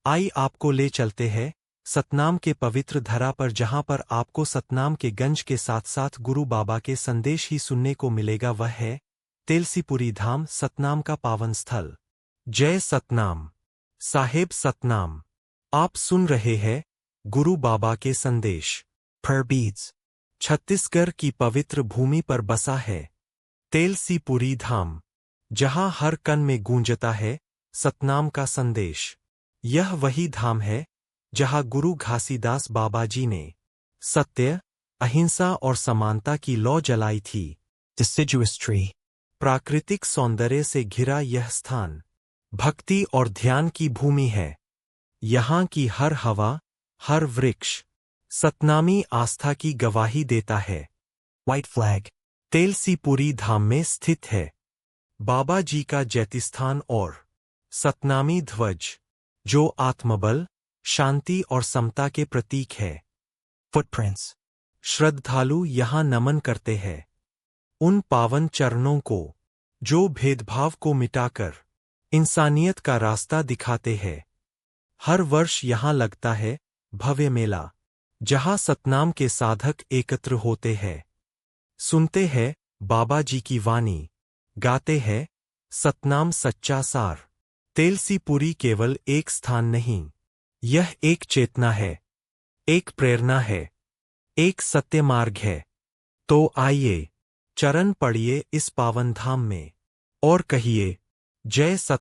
आई आपको ले चलते हैं सतनाम के पवित्र धरा पर, जहां पर आपको सतनाम के गंज के साथ साथ गुरु बाबा के संदेश ही सुनने को मिलेगा। वह है तेलसीपुरी धाम, सतनाम का पावन स्थल। जय सतनाम। साहेब सतनाम। आप सुन रहे हैं गुरु बाबा के संदेश। फरबीज छत्तीसगढ़ की पवित्र भूमि पर बसा है तेलसीपुरी धाम, जहां हर कन में गूंजता है सतनाम का संदेश। यह वही धाम है जहां गुरु घासीदास बाबा जी ने सत्य, अहिंसा और समानता की लौ जलाई थी। deciduous tree, प्राकृतिक सौंदर्य से घिरा यह स्थान भक्ति और ध्यान की भूमि है। यहाँ की हर हवा, हर वृक्ष सतनामी आस्था की गवाही देता है। white flag, तेलसीपुरी धाम में स्थित है बाबा जी का जैतिस्थान और सतनामी ध्वज, जो आत्मबल, शांति और समता के प्रतीक है। footprints, श्रद्धालु यहाँ नमन करते हैं उन पावन चरणों को जो भेदभाव को मिटाकर इंसानियत का रास्ता दिखाते हैं। हर वर्ष यहाँ लगता है भव्य मेला, जहाँ सतनाम के साधक एकत्र होते हैं, सुनते हैं बाबा जी की वाणी, गाते हैं सतनाम सच्चा सार। तेलसीपुरी केवल एक स्थान नहीं, यह एक चेतना है, एक प्रेरणा है, एक सत्य मार्ग है। तो आइए चरण पड़िए इस पावन धाम में और कहिए जय सत